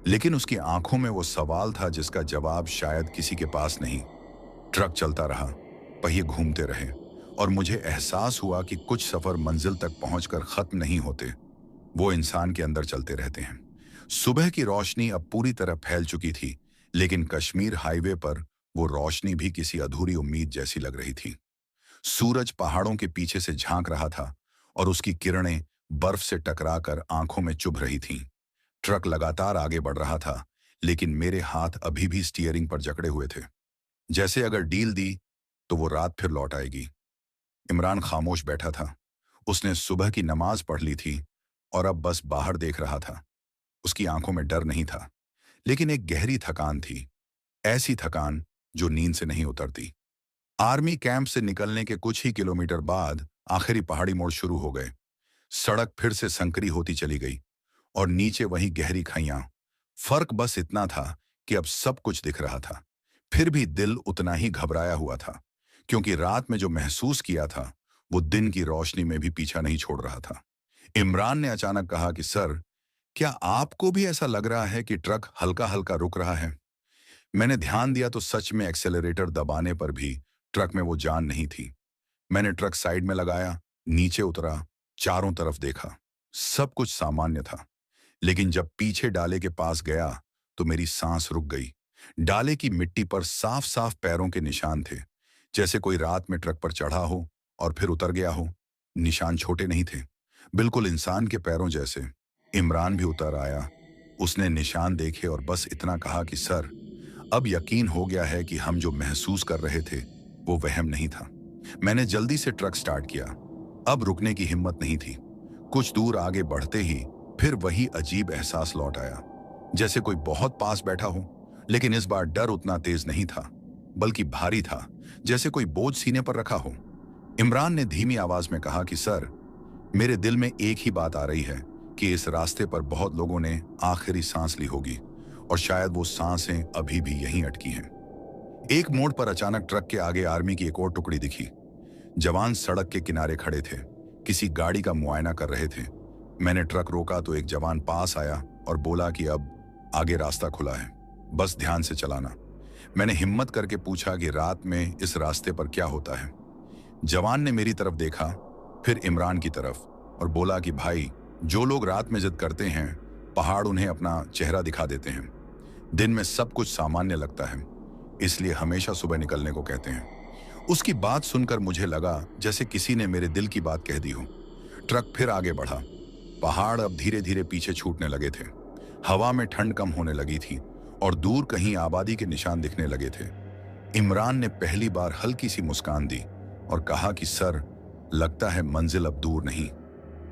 S1: लेकिन उसकी आंखों में वो सवाल था जिसका जवाब शायद किसी के पास नहीं। ट्रक चलता रहा, पहिए घूमते रहे, और मुझे एहसास हुआ कि कुछ सफर मंजिल तक पहुंचकर खत्म नहीं होते, वो इंसान के अंदर चलते रहते हैं। सुबह की रोशनी अब पूरी तरह फैल चुकी थी, लेकिन कश्मीर हाईवे पर वो रोशनी भी किसी अधूरी उम्मीद जैसी लग रही थी। सूरज पहाड़ों के पीछे से झांक रहा था और उसकी किरणें बर्फ से टकराकर आंखों में चुभ रही थीं। ट्रक लगातार आगे बढ़ रहा था, लेकिन मेरे हाथ अभी भी स्टीयरिंग पर जकड़े हुए थे, जैसे अगर डील दी तो वो रात फिर लौट आएगी। इमरान खामोश बैठा था। उसने सुबह की नमाज पढ़ ली थी और अब बस बाहर देख रहा था। उसकी आंखों में डर नहीं था, लेकिन एक गहरी थकान थी, ऐसी थकान जो नींद से नहीं उतरती। आर्मी कैंप से निकलने के कुछ ही किलोमीटर बाद आखिरी पहाड़ी मोड़ शुरू हो गए। सड़क फिर से संकरी होती चली गई और नीचे वही गहरी खाइयां। फर्क बस इतना था कि अब सब कुछ दिख रहा था। फिर भी दिल उतना ही घबराया हुआ था, क्योंकि रात में जो महसूस किया था वो दिन की रोशनी में भी पीछा नहीं छोड़ रहा था। इमरान ने अचानक कहा कि सर, क्या आपको भी ऐसा लग रहा है कि ट्रक हल्का हल्का रुक रहा है? मैंने ध्यान दिया तो सच में एक्सेलरेटर दबाने पर भी ट्रक में वो जान नहीं थी। मैंने ट्रक साइड में लगाया, नीचे उतरा, चारों तरफ देखा। सब कुछ सामान्य था, लेकिन जब पीछे डाले के पास गया तो मेरी सांस रुक गई। डाले की मिट्टी पर साफ साफ पैरों के निशान थे, जैसे कोई रात में ट्रक पर चढ़ा हो और फिर उतर गया हो। निशान छोटे नहीं थे, बिल्कुल इंसान के पैरों जैसे। इमरान भी उतर आया। उसने निशान देखे और बस इतना कहा कि सर, अब यकीन हो गया है कि हम जो महसूस कर रहे थे वो वहम नहीं था। मैंने जल्दी से ट्रक स्टार्ट किया। अब रुकने की हिम्मत नहीं थी। कुछ दूर आगे बढ़ते ही फिर वही अजीब एहसास लौट आया, जैसे कोई बहुत पास बैठा हो, लेकिन इस बार डर उतना तेज नहीं था, बल्कि भारी था, जैसे कोई बोझ सीने पर रखा हो। इमरान ने धीमी आवाज में कहा कि सर, मेरे दिल में एक ही बात आ रही है कि इस रास्ते पर बहुत लोगों ने आखिरी सांस ली होगी, और शायद वो सांसें अभी भी यहीं अटकी हैं। एक मोड़ पर अचानक ट्रक के आगे आर्मी की एक और टुकड़ी दिखी। जवान सड़क के किनारे खड़े थे, किसी गाड़ी का मुआयना कर रहे थे। मैंने ट्रक रोका तो एक जवान पास आया और बोला कि अब आगे रास्ता खुला है, बस ध्यान से चलाना। मैंने हिम्मत करके पूछा कि रात में इस रास्ते पर क्या होता है। जवान ने मेरी तरफ देखा, फिर इमरान की तरफ, और बोला कि भाई, जो लोग रात में जिद करते हैं, पहाड़ उन्हें अपना चेहरा दिखा देते हैं। दिन में सब कुछ सामान्य लगता है, इसलिए हमेशा सुबह निकलने को कहते हैं। उसकी बात सुनकर मुझे लगा जैसे किसी ने मेरे दिल की बात कह दी हो। ट्रक फिर आगे बढ़ा। पहाड़ अब धीरे धीरे पीछे छूटने लगे थे। हवा में ठंड कम होने लगी थी और दूर कहीं आबादी के निशान दिखने लगे थे। इमरान ने पहली बार हल्की सी मुस्कान दी और कहा कि सर, लगता है मंजिल अब दूर नहीं।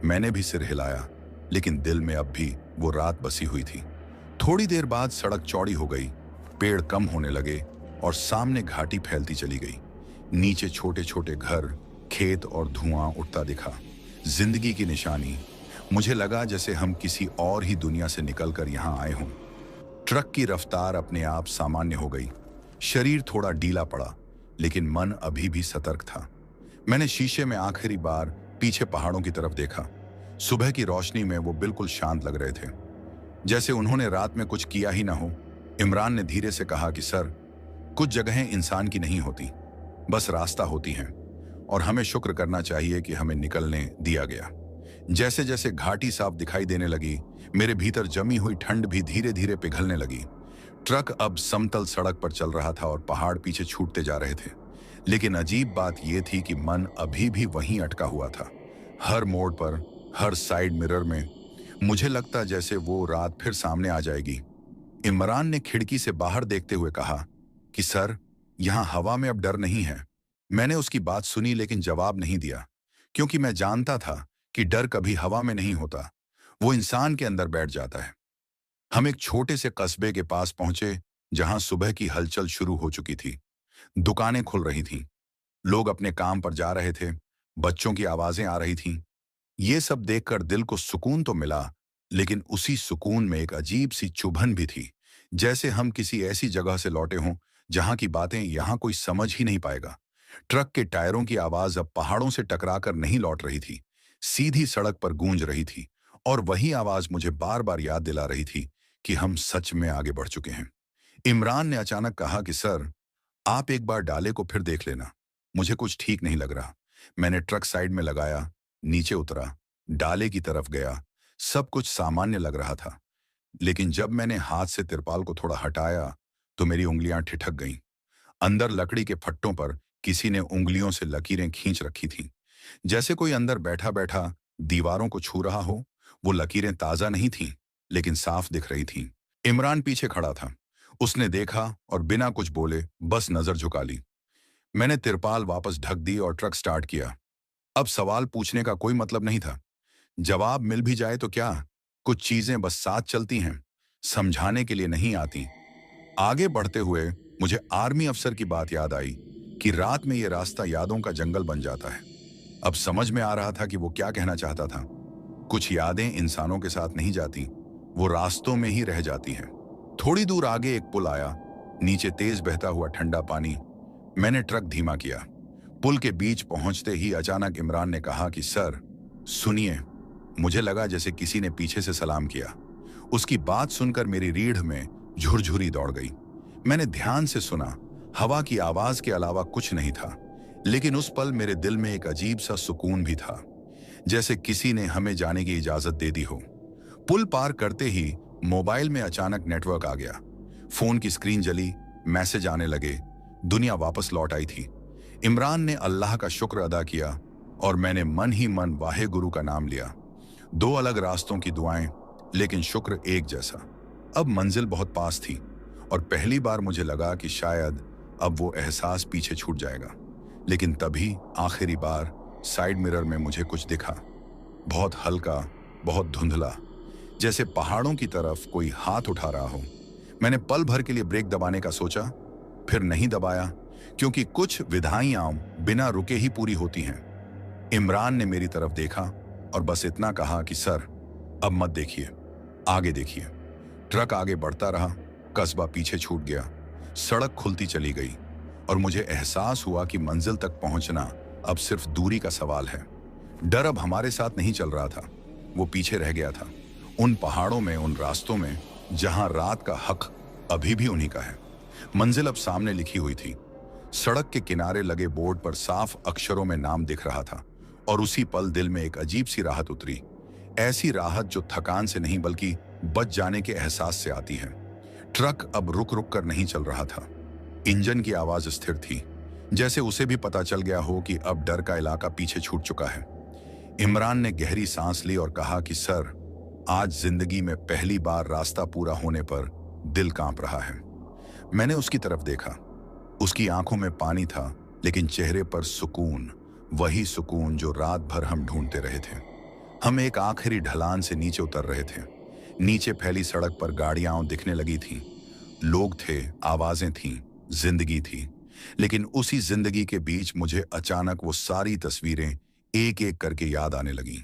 S1: मैंने भी सिर हिलाया, लेकिन दिल में अब भी वो रात बसी हुई थी। थोड़ी देर बाद सड़क चौड़ी हो गई। पेड़ कम होने लगे और सामने घाटी फैलती चली गई। नीचे छोटे छोटे घर, खेत और धुआं उठता दिखा। जिंदगी की निशानी। मुझे लगा जैसे हम किसी और ही दुनिया से निकलकर यहाँ आए हों। ट्रक की रफ्तार अपने आप सामान्य हो गई। शरीर थोड़ा ढीला पड़ा, लेकिन मन अभी भी सतर्क था। मैंने शीशे में आखिरी बार पीछे पहाड़ों की तरफ देखा। सुबह की रोशनी में वो बिल्कुल शांत लग रहे थे, जैसे उन्होंने रात में कुछ किया ही ना हो। इमरान ने धीरे से कहा कि सर, कुछ जगहें इंसान की नहीं होती, बस रास्ता होती हैं, और हमें शुक्र करना चाहिए कि हमें निकलने दिया गया। जैसे जैसे घाटी साफ दिखाई देने लगी, मेरे भीतर जमी हुई ठंड भी धीरे धीरे पिघलने लगी। ट्रक अब समतल सड़क पर चल रहा था और पहाड़ पीछे छूटते जा रहे थे। लेकिन अजीब बात यह थी कि मन अभी भी वहीं अटका हुआ था। हर मोड़ पर, हर साइड मिरर में मुझे लगता जैसे वो रात फिर सामने आ जाएगी। इमरान ने खिड़की से बाहर देखते हुए कहा कि सर, यहाँ हवा में अब डर नहीं है। मैंने उसकी बात सुनी लेकिन जवाब नहीं दिया, क्योंकि मैं जानता था कि डर कभी हवा में नहीं होता, वो इंसान के अंदर बैठ जाता है। हम एक छोटे से कस्बे के पास पहुंचे, जहां सुबह की हलचल शुरू हो चुकी थी। दुकानें खुल रही थीं, लोग अपने काम पर जा रहे थे, बच्चों की आवाजें आ रही थीं। ये सब देखकर दिल को सुकून तो मिला, लेकिन उसी सुकून में एक अजीब सी चुभन भी थी, जैसे हम किसी ऐसी जगह से लौटे हों जहां की बातें यहां कोई समझ ही नहीं पाएगा। ट्रक के टायरों की आवाज अब पहाड़ों से टकराकर नहीं लौट रही थी, सीधी सड़क पर गूंज रही थी, और वही आवाज मुझे बार बार याद दिला रही थी कि हम सच में आगे बढ़ चुके हैं। इमरान ने अचानक कहा कि सर, आप एक बार डाले को फिर देख लेना, मुझे कुछ ठीक नहीं लग रहा। मैंने ट्रक साइड में लगाया, नीचे उतरा, डाले की तरफ गया। सब कुछ सामान्य लग रहा था, लेकिन जब मैंने हाथ से तिरपाल को थोड़ा हटाया तो मेरी उंगलियां ठिठक गईं। अंदर लकड़ी के फट्टों पर किसी ने उंगलियों से लकीरें खींच रखी थीं, जैसे कोई अंदर बैठा बैठा दीवारों को छू रहा हो। वो लकीरें ताजा नहीं थीं, लेकिन साफ दिख रही थीं। इमरान पीछे खड़ा था। उसने देखा और बिना कुछ बोले बस नजर झुका ली। मैंने तिरपाल वापस ढक दी और ट्रक स्टार्ट किया। अब सवाल पूछने का कोई मतलब नहीं था। जवाब मिल भी जाए तो क्या, कुछ चीजें बस साथ चलती हैं, समझाने के लिए नहीं आती। आगे बढ़ते हुए मुझे आर्मी अफसर की बात याद आई कि रात में ये रास्ता यादों का जंगल बन जाता है। अब समझ में आ रहा था कि वो क्या कहना चाहता था। कुछ यादें इंसानों के साथ नहीं जाती, वो रास्तों में ही रह जाती हैं। थोड़ी दूर आगे एक पुल आया, नीचे तेज बहता हुआ ठंडा पानी। मैंने ट्रक धीमा किया। पुल के बीच पहुंचते ही अचानक इमरान ने कहा कि सर, सुनिए। मुझे लगा जैसे किसी ने पीछे से सलाम किया। उसकी बात सुनकर मेरी रीढ़ में झुरझुरी दौड़ गई। मैंने ध्यान से सुना। हवा की आवाज के अलावा कुछ नहीं था, लेकिन उस पल मेरे दिल में एक अजीब सा सुकून भी था, जैसे किसी ने हमें जाने की इजाजत दे दी हो। पुल पार करते ही मोबाइल में अचानक नेटवर्क आ गया। फोन की स्क्रीन जली, मैसेज आने लगे। दुनिया वापस लौट आई थी। इमरान ने अल्लाह का शुक्र अदा किया और मैंने मन ही मन वाहे गुरु का नाम लिया। दो अलग रास्तों की दुआएं, लेकिन शुक्र एक जैसा। अब मंजिल बहुत पास थी और पहली बार मुझे लगा कि शायद अब वो एहसास पीछे छूट जाएगा। लेकिन तभी आखिरी बार साइड मिरर में मुझे कुछ दिखा, बहुत हल्का, बहुत धुंधला, जैसे पहाड़ों की तरफ कोई हाथ उठा रहा हो। मैंने पल भर के लिए ब्रेक दबाने का सोचा, फिर नहीं दबाया, क्योंकि कुछ विधाइयां बिना रुके ही पूरी होती हैं। इमरान ने मेरी तरफ देखा और बस इतना कहा कि सर, अब मत देखिए, आगे देखिए। ट्रक आगे बढ़ता रहा, कस्बा पीछे छूट गया, सड़क खुलती चली गई और मुझे एहसास हुआ कि मंजिल तक पहुंचना अब सिर्फ दूरी का सवाल है। डर अब हमारे साथ नहीं चल रहा था, वो पीछे रह गया था, उन पहाड़ों में, उन रास्तों में जहां रात का हक अभी भी उन्हीं का है। मंजिल अब सामने लिखी हुई थी। सड़क के किनारे लगे बोर्ड पर साफ अक्षरों में नाम दिख रहा था और उसी पल दिल में एक अजीब सी राहत उतरी। ऐसी राहत जो थकान से नहीं बल्कि बच जाने के एहसास से आती है। ट्रक अब रुक रुक कर नहीं चल रहा था। इंजन की आवाज स्थिर थी, जैसे उसे भी पता चल गया हो कि अब डर का इलाका पीछे छूट चुका है। इमरान ने गहरी सांस ली और कहा कि सर, आज जिंदगी में पहली बार रास्ता पूरा होने पर दिल कांप रहा है। मैंने उसकी तरफ देखा। उसकी आंखों में पानी था, लेकिन चेहरे पर सुकून, वही सुकून जो रात भर हम ढूंढते रहे थे। हम एक आखिरी ढलान से नीचे उतर रहे थे। नीचे फैली सड़क पर गाड़ियां दिखने लगी थीं लोग थे, आवाजें थीं, जिंदगी थी। लेकिन उसी जिंदगी के बीच मुझे अचानक वो सारी तस्वीरें एक एक करके याद आने लगीं।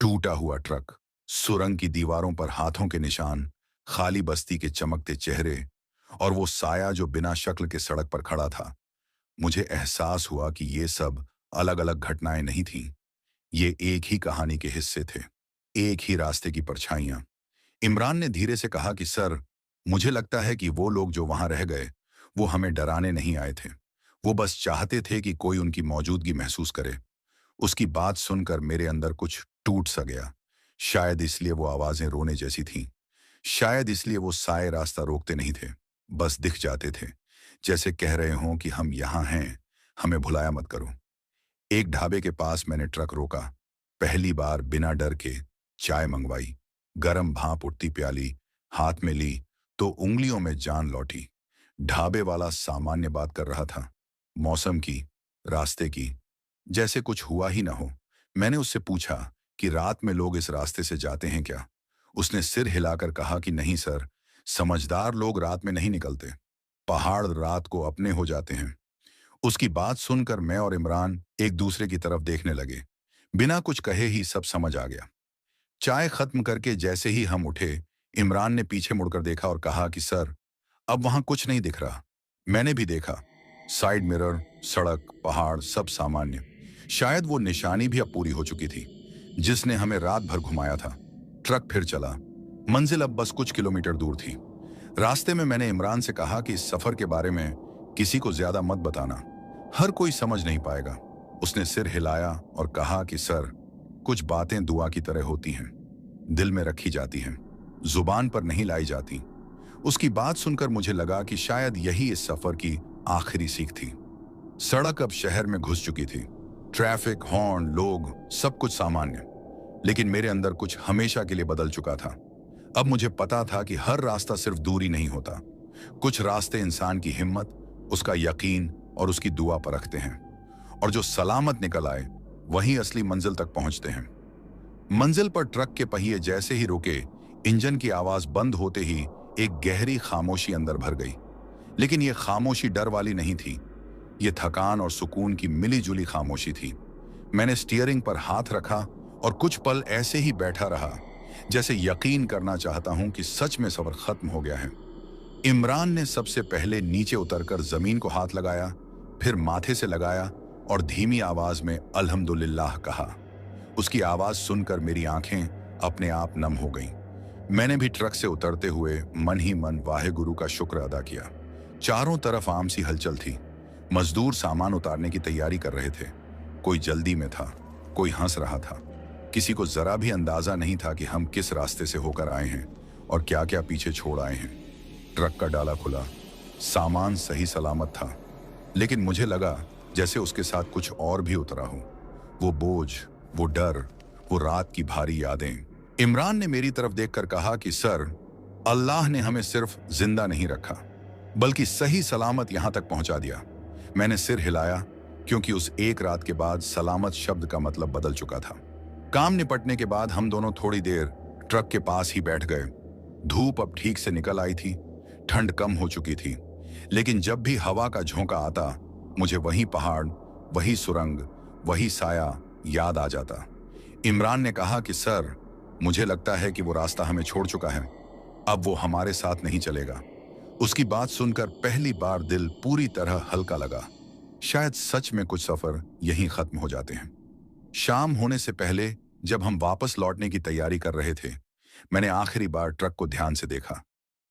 S1: टूटा हुआ ट्रक, सुरंग की दीवारों पर हाथों के निशान, खाली बस्ती के चमकते चेहरे और वो साया जो बिना शक्ल के सड़क पर खड़ा था। मुझे एहसास हुआ कि ये सब अलग अलग घटनाएं नहीं थीं। ये एक ही कहानी के हिस्से थे, एक ही रास्ते की परछाइयां। इमरान ने धीरे से कहा कि सर, मुझे लगता है कि वो लोग जो वहां रह गए, वो हमें डराने नहीं आए थे। वो बस चाहते थे कि कोई उनकी मौजूदगी महसूस करे। उसकी बात सुनकर मेरे अंदर कुछ टूट सा गया। शायद इसलिए वो आवाजें रोने जैसी थीं। शायद इसलिए वो साए रास्ता रोकते नहीं थे, बस दिख जाते थे, जैसे कह रहे हों कि हम यहाँ हैं, हमें भुलाया मत करो। एक ढाबे के पास मैंने ट्रक रोका। पहली बार बिना डर के चाय मंगवाई। गरम भाप उठती प्याली हाथ में ली तो उंगलियों में जान लौटी। ढाबे वाला सामान्य बात कर रहा था, मौसम की, रास्ते की, जैसे कुछ हुआ ही ना हो। मैंने उससे पूछा कि रात में लोग इस रास्ते से जाते हैं क्या? उसने सिर हिलाकर कहा कि नहीं सर, समझदार लोग रात में नहीं निकलते। पहाड़ रात को अपने हो जाते हैं। उसकी बात सुनकर मैं और इमरान एक दूसरे की तरफ देखने लगे। बिना कुछ कहे ही सब समझ आ गया। चाय खत्म करके जैसे ही हम उठे, इमरान ने पीछे मुड़कर देखा और कहा कि सर, अब वहां कुछ नहीं दिख रहा। मैंने भी देखा। साइड मिरर, सड़क, पहाड़ सब सामान्य। शायद वो निशानी भी अब पूरी हो चुकी थी, जिसने हमें रात भर घुमाया था। ट्रक फिर चला। मंजिल अब बस कुछ किलोमीटर दूर थी। रास्ते में मैंने इमरान से कहा कि इस सफर के बारे में किसी को ज्यादा मत बताना, हर कोई समझ नहीं पाएगा। उसने सिर हिलाया और कहा कि सर, कुछ बातें दुआ की तरह होती हैं, दिल में रखी जाती हैं, जुबान पर नहीं लाई जाती। उसकी बात सुनकर मुझे लगा कि शायद यही इस सफर की आखिरी सीख थी। सड़क अब शहर में घुस चुकी थी। ट्रैफिक, हॉर्न, लोग, सब कुछ सामान्य। लेकिन मेरे अंदर कुछ हमेशा के लिए बदल चुका था। अब मुझे पता था कि हर रास्ता सिर्फ दूरी नहीं होता। कुछ रास्ते इंसान की हिम्मत, उसका यकीन और उसकी दुआ पर रखते हैं। और जो सलामत निकल आए, वही असली मंजिल तक पहुंचते हैं। मंजिल पर ट्रक के पहिए जैसे ही रुके, इंजन की आवाज बंद होते ही एक गहरी खामोशी अंदर भर गई। लेकिन यह खामोशी डर वाली नहीं थी। ये थकान और सुकून की मिली जुली खामोशी थी। मैंने स्टीयरिंग पर हाथ रखा और कुछ पल ऐसे ही बैठा रहा, जैसे यकीन करना चाहता हूं कि सच में सफर खत्म हो गया है। इमरान ने सबसे पहले नीचे उतरकर जमीन को हाथ लगाया, फिर माथे से लगाया और धीमी आवाज में अल्हम्दुलिल्लाह कहा। उसकी आवाज सुनकर मेरी आंखें अपने आप नम हो गईं। मैंने भी ट्रक से उतरते हुए मन ही मन वाहेगुरु का शुक्र अदा किया। चारों तरफ आम सी हलचल थी। मजदूर सामान उतारने की तैयारी कर रहे थे। कोई जल्दी में था, कोई हंस रहा था। किसी को जरा भी अंदाजा नहीं था कि हम किस रास्ते से होकर आए हैं और क्या क्या पीछे छोड़ आए हैं। ट्रक का डाला खुला, सामान सही सलामत था, लेकिन मुझे लगा जैसे उसके साथ कुछ और भी उतरा हो। वो बोझ, वो डर, वो रात की भारी यादें। इमरान ने मेरी तरफ देखकर कहा कि सर, अल्लाह ने हमें सिर्फ जिंदा नहीं रखा, बल्कि सही सलामत यहां तक पहुंचा दिया। मैंने सिर हिलाया, क्योंकि उस एक रात के बाद सलामत शब्द का मतलब बदल चुका था। काम निपटने के बाद हम दोनों थोड़ी देर ट्रक के पास ही बैठ गए। धूप अब ठीक से निकल आई थी, ठंड कम हो चुकी थी, लेकिन जब भी हवा का झोंका आता, मुझे वही पहाड़, वही सुरंग, वही साया याद आ जाता। इमरान ने कहा कि सर, मुझे लगता है कि वो रास्ता हमें छोड़ चुका है, अब वो हमारे साथ नहीं चलेगा। उसकी बात सुनकर पहली बार दिल पूरी तरह हल्का लगा। शायद सच में कुछ सफर यहीं खत्म हो जाते हैं। शाम होने से पहले जब हम वापस लौटने की तैयारी कर रहे थे, मैंने आखिरी बार ट्रक को ध्यान से देखा।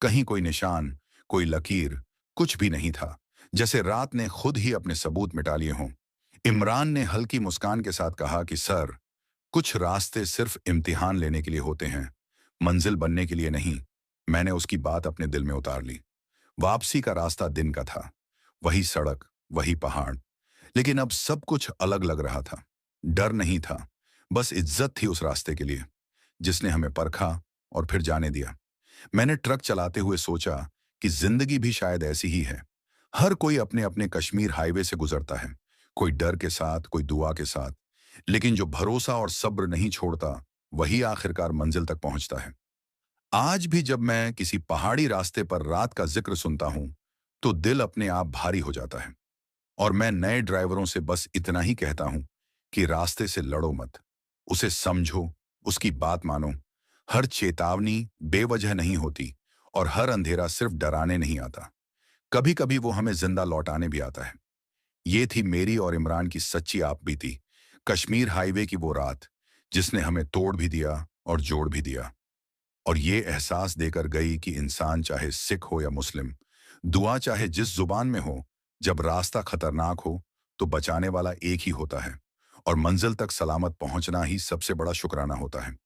S1: कहीं कोई निशान, कोई लकीर, कुछ भी नहीं था, जैसे रात ने खुद ही अपने सबूत मिटा लिए हों। इमरान ने हल्की मुस्कान के साथ कहा कि सर, कुछ रास्ते सिर्फ इम्तिहान लेने के लिए होते हैं, मंजिल बनने के लिए नहीं। मैंने उसकी बात अपने दिल में उतार ली। वापसी का रास्ता दिन का था, वही सड़क, वही पहाड़, लेकिन अब सब कुछ अलग लग रहा था। डर नहीं था, बस इज्जत थी उस रास्ते के लिए, जिसने हमें परखा और फिर जाने दिया। मैंने ट्रक चलाते हुए सोचा कि जिंदगी भी शायद ऐसी ही है। हर कोई अपने अपने कश्मीर हाईवे से गुजरता है, कोई डर के साथ, कोई दुआ के साथ, लेकिन जो भरोसा और सब्र नहीं छोड़ता, वही आखिरकार मंजिल तक पहुंचता है। आज भी जब मैं किसी पहाड़ी रास्ते पर रात का जिक्र सुनता हूं, तो दिल अपने आप भारी हो जाता है। और मैं नए ड्राइवरों से बस इतना ही कहता हूं कि रास्ते से लड़ो मत, उसे समझो, उसकी बात मानो। हर चेतावनी बेवजह नहीं होती और हर अंधेरा सिर्फ डराने नहीं आता। कभी कभी वो हमें जिंदा लौटाने भी आता है। ये थी मेरी और इमरान की सच्ची आप बीती, कश्मीर हाईवे की वो रात, जिसने हमें तोड़ भी दिया और जोड़ भी दिया। और ये एहसास देकर गई कि इंसान चाहे सिख हो या मुस्लिम, दुआ चाहे जिस जुबान में हो, जब रास्ता खतरनाक हो तो बचाने वाला एक ही होता है। और मंजिल तक सलामत पहुंचना ही सबसे बड़ा शुक्राना होता है।